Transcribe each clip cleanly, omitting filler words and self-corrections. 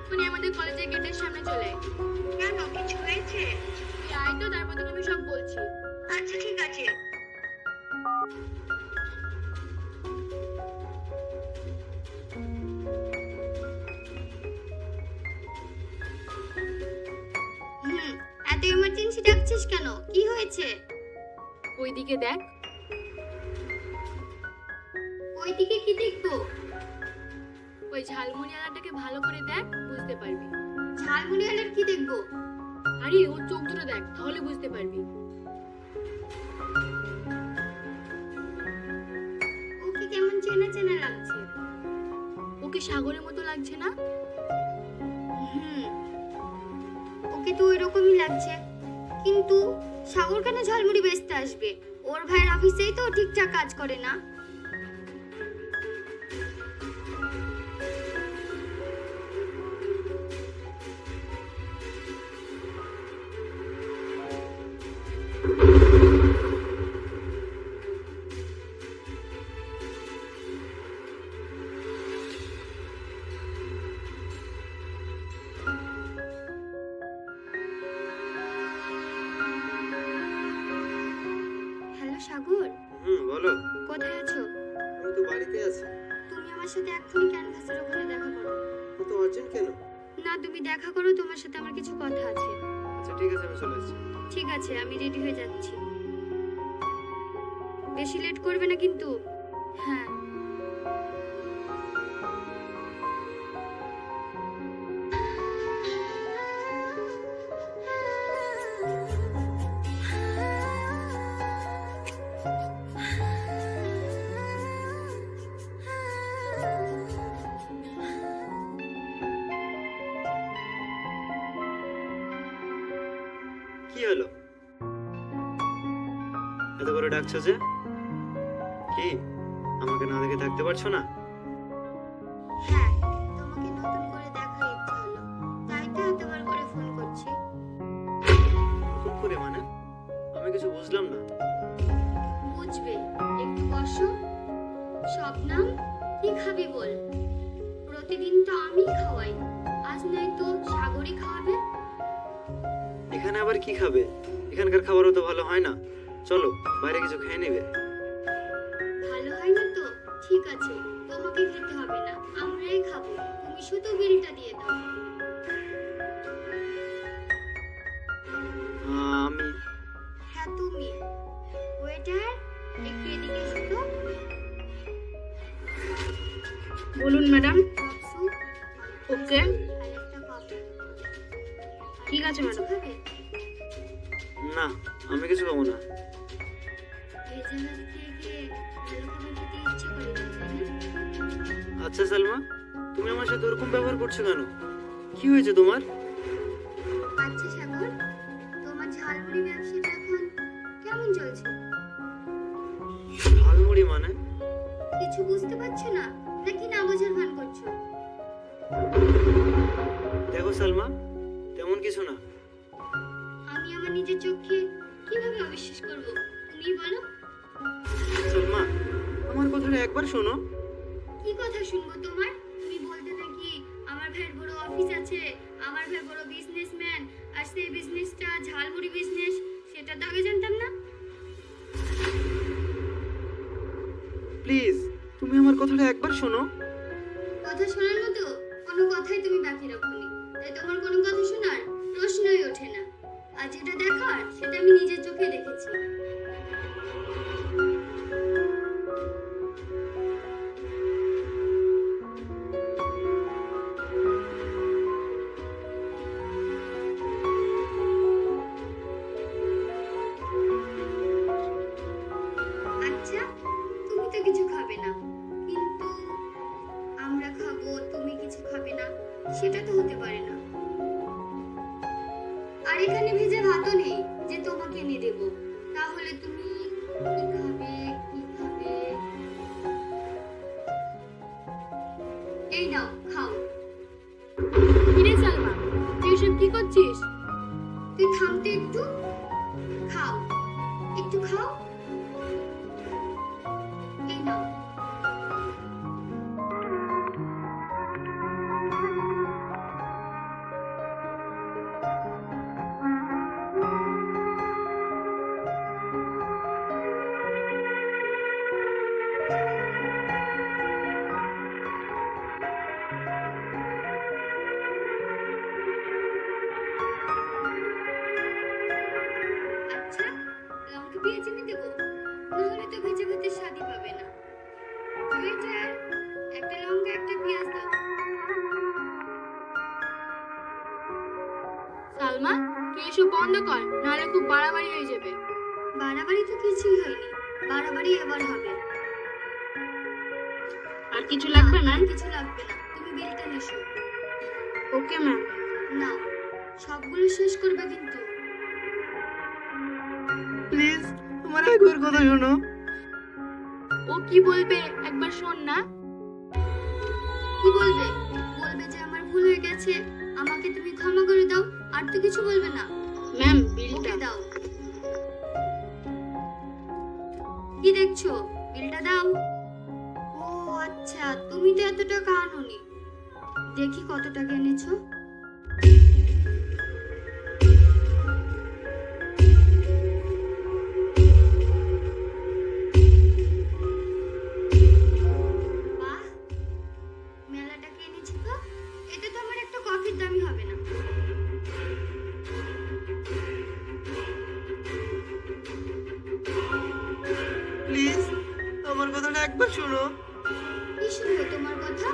এক্ষুনি আমাদের কলেজের গেটের সামনে চলে আয়। কেন, কিছু হয়েছে? তুই আয় তো, তারপর তোকে আমি সব বলছি। আচ্ছা ঠিক আছে। এত ইমার্জেন্সি ডাকছিস কেন? কি হয়েছে? ওইদিকে দেখ। ওইদিকে কি দেখবো? ওই ঝালমুড়িওয়ালাটাকে ভালো করে দেখ, বুঝতে পারবি। ঝালমুড়িওয়ালার কি দেখবো? আরে ওর চোখ দুটো দেখ, তাহলে বুঝতে পারবি। ওকে কেমন চেনা চেনা লাগছে। ওকে সাগরের মতো লাগছে না? হুম, ওকে তো ওই রকমই লাগছে, কিন্তু সাগর কেন ঝালমুড়ি বেচতে আসবে? ওর ভাইয়ের অফিসেই তো ঠিকঠাক কাজ করে না। হ্যালো সাগর, বলো। কোথায় আছো? আমি তো বাড়িতে আছি। তুমি আমার সাথে এক্ষুনি ক্যানভাসের ওখানে দেখা করো। এত আর্জেন্ট কেন? না, তুমি দেখা করো, তোমার সাথে আমার কিছু কথা আছে। আচ্ছা ঠিক আছে, আমি চলে আসছি। ঠিক আছে, আমি রেডি হয়ে যাচ্ছি। বেশি লেট করবে না কিন্তু। হ্যাঁ। কি হলো, এত করে ডাকছো যে? কি, আমাকে না দেখে থাকতে পারছো না? হ্যাঁ, তোমাকে নতুন করে দেখার ইচ্ছা হলো, তাই তো এতবার করে ফোন করছি। নতুন করে মানে? আমি কিছু বুঝলাম না। বুঝবে, একটু বসো। শবনম, কি খাবি বল? প্রতিদিন তো আমি খাওয়াই, আজ নয় তো সাগরই খাওয়াবে। এখানে আবার কি খাবে? এখানকার খাবারও তো ভালো হয় না। চলো বাইরে কিছু খেয়ে নিবে। ভালো হয় না তো? ঠিক আছে, তোমাকে খেতে হবে না, আমরাই খাবো। তুমি শুধু বিলটা দিয়ে দাও। আমি হ্যাঁ তুমি। ওয়েটার, একটু এদিকে এসো তো। বলুন ম্যাডাম। কাপ স্যুপ, ওকে, আর একটা কফি। ঠিক আছে কিছু ম্যাডাম। খাবে? না, আমি কিছু খাবো না। ভেজা মাছ খেয়ে খেয়ে ভালো খাবার খেতে ইচ্ছে করে না, তাই না? আচ্ছা সালমা, তুমি আমার সাথে ওরকম ব্যবহার করছো কেন? কি হয়েছে তোমার? আচ্ছা সাগর, তোমার ঝালমুড়ি ব্যবসাটা এখন কেমন চলছে? ঝালমুড়ি মানে? কিছু বুঝতে পারছো না, নাকি না বোঝার ভান করছো? দেখো সালমা, তেমন কিছু না। আমি আমার নিজের চোখে কিভাবে অবিশ্বাস করব, তুমিই বলো। সালমা, আমার কথাটা একবার শোনো। কি কথা শুনবো তোমার? তুমি বলতে নাকি আমার ভাইয়ের বড় অফিস আছে, আমার ভাই বড় বিজনেসম্যান, আর সেই বিজনেসটা ঝালমুড়ি বিজনেস, সেটা তো আগে জানতাম না। প্লিজ, তুমি আমার কথাটা একবার শোনো। কথা শোনার মতো কোনো কথাই তুমি বাকি রাখোনি, তাই তোমার কোনো কথা শোনার প্রশ্নই ওঠে না। আর যেটা দেখার সেটা আমি নিজের চোখে দেখেছি। আচ্ছা, তুমি তো কিছু খাবে না, কিন্তু আমরা খাবো, তুমি কিছু খাবে না, সেটা তো হতে পারে না। আর এখানে ভেজে ভাতও নেই যে তোমাকে এনে দেব। তাহলে তুমি কি খাবে? কি খাবে? এই নাও, খাও। কিরে সালমা, তুই এসব কি করছিস? তুই থামতে একটু। খাও, একটু খাও। এই নাও। এসব বন্ধ কর, নাহলে খুব বাড়াবাড়ি হয়ে যাবে। বাড়াবাড়ি তো কিছুই হয়নি, বাড়াবাড়ি এবার হবে। আর কিছু লাগবে আর ম্যাম? কিছু লাগবে না, তুমি বিলটা এসো। Okay ma'am. নাও, সবগুলো শেষ করবে কিন্তু। প্লিজ আমার একবার কথা শোনো। ও কি বলবে একবার শোন না। কি বলবে? বলবে যে আমার ভুল হয়ে গেছে, আমাকে তুমি ক্ষমা করে দাও, আর তো কিছু বলবে না। ম্যাম ওকে বিলটা দাও। কি দেখছো? বিলটা দাও। ও আচ্ছা, তুমি তো এত টাকা আনোনি। দেখি কত টাকা এনেছো। বাহ, মেলা টাকা এনেছো তো। এতে তো আমার একটা কফির দামই হবে না। প্লিজ আমার কথাটা একবার শোনো। কি শুনবো তোমার কথা?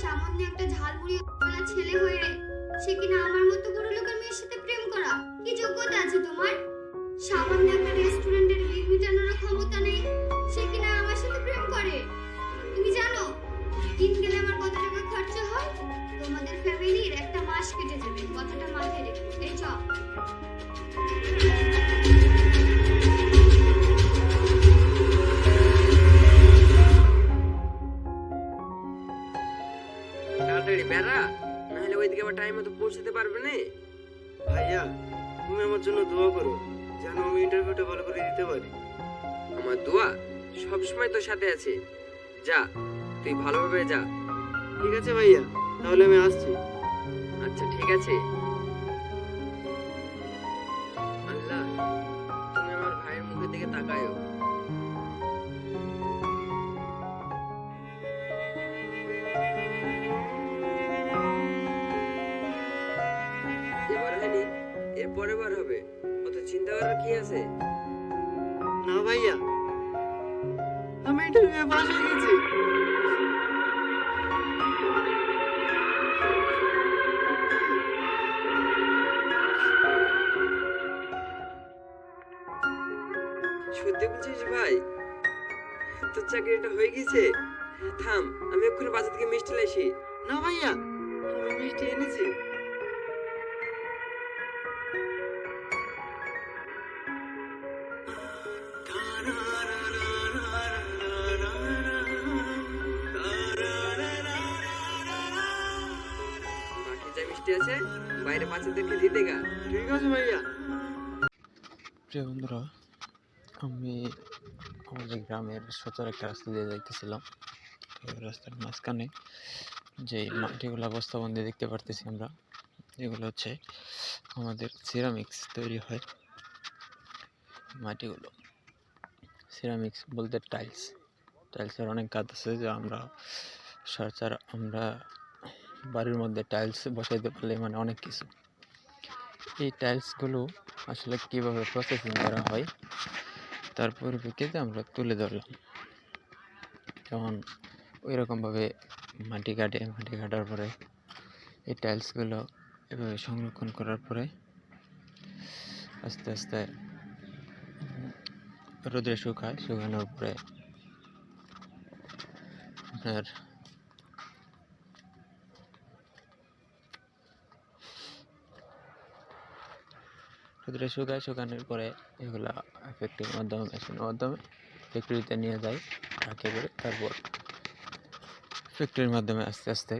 সামান্য একটা ঝালমুড়ি ওয়ালা ছেলে হয়ে সে কিনা আমার মতো বড় লোকের মেয়ের সাথে প্রেম করা, কি যোগ্যতা আছে তোমার? সামান্য একটা রেস্টুরেন্টের বিল মেটানোর ক্ষমতা নেই, সে কিনা আমার সাথে প্রেম করে। তুমি জানো দিন গেলে আমার কত টাকা খরচা হয়? তোমাদের ফ্যামিলির একটা মাস কেটে যাবে, কথাটা মাথায় রেখো। এই চল। তাড়াতাড়ি বেড়া, নাহলে ওইদিকে আবার টাইম মতো পৌঁছাতে পারবে না। ভাইয়া তুমি আমার জন্য দোয়া করো, যেন আমি ইন্টারভিউটা ভালো করে দিতে পারি। আমার দোয়া সবসময় তোর সাথে আছে। যা, তুই ভালোভাবে যা। ঠিক আছে ভাইয়া, তাহলে আমি আসছি। আচ্ছা ঠিক আছে। আল্লাহ, তুমি আমার ভাইয়ের মুখের দিকে তাকায়ো। এবার হয়নি, এর পরের বার হবে। অত চিন্তা করার কি আছে? না ভাইয়া, আমি ইন্টারভিউ পাস হয়ে গেছি। সত্যি বলছিস ভাই? তোর চাকরিটা হয়ে গেছে? থাম, আমি এক্ষুনি বাজার থেকে মিষ্টি লাইছি। না ভাইয়া, আমি মিষ্টি এনেছি। বাকি যা মিষ্টি আছে বাইরে বাচ্চাদেরকে দিতে গা। ঠিক আছে ভাইয়া। প্রিয় বন্ধুরা, আমি আমাদের গ্রামের সচর একটা রাস্তা দিয়ে যাইতেছিলাম। তো রাস্তার মাঝখানে যে মাটিগুলো বস্তাবন্দি দেখতে পারতেছি আমরা, এগুলো হচ্ছে আমাদের সিরামিক্স তৈরি হয়। মাটিগুলো সিরামিক্স বলতে টাইলসের অনেক কাজ আছে, যে আমরা আমরা বাড়ির মধ্যে টাইলস বসাইতে পারলে মানে অনেক কিছু। এই টাইলসগুলো আসলে কীভাবে প্রসেসিং করা হয় তার পরিপ্রেক্ষিতে আমরা তুলে ধরলাম। যেমন ওই রকমভাবে মাটি কাটার পরে এই টাইলসগুলো এভাবে সংরক্ষণ করার পরে আস্তে আস্তে রোদে শুকানোর পরে আপনার রোদে শুকানোর পরে এগুলা ফ্যাক্টরির মাধ্যমে মেশিনের মাধ্যমে ফ্যাক্টরিতে নিয়ে যায়, ট্রাকে করে। তারপর ফ্যাক্টরির মাধ্যমে আস্তে আস্তে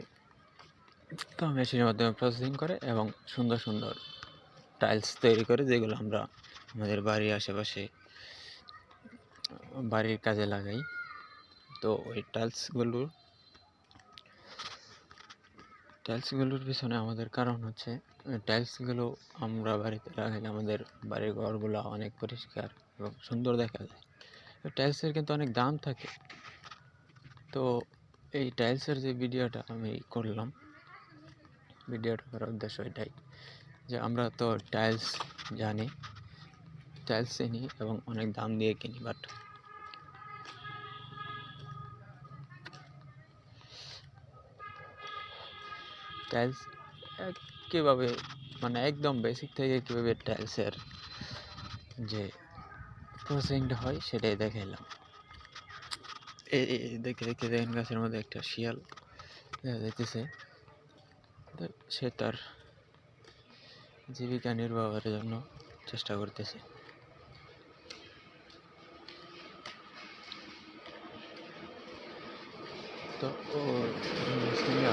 মেশিনের মাধ্যমে প্রসেসিং করে এবং সুন্দর সুন্দর টাইলস তৈরি করে, যেগুলো আমরা আমাদের বাড়ির আশেপাশে বাড়ির কাজে লাগাই। তো ওই টাইলসগুলোর পিছনে আমাদের কারণ হচ্ছে, টাইলসগুলো আমরা বাড়িতে লাগাইলে আমাদের বাড়ির ঘরগুলো অনেক পরিষ্কার এবং সুন্দর দেখা যায়। টাইলসের কিন্তু অনেক দাম থাকে। তো এই টাইলসের যে ভিডিওটা আমি করলাম, ভিডিওটা করার উদ্দেশ্য এটাই যে আমরা তো টাইলস চিনি এবং অনেক দাম দিয়ে কিনি, বাট টাইলস কীভাবে মানে একদম বেসিক থেকে কীভাবে টাইলসের যে প্রসেসিংটা হয় সেটাই দেখাইলাম। দেখতে দেখতে দেখেন গাছের মধ্যে একটা শিয়াল দেখা যাইতেছে, তো সে তার জীবিকা নির্বাহের জন্য চেষ্টা করতেছে। তো ও সঙ্গে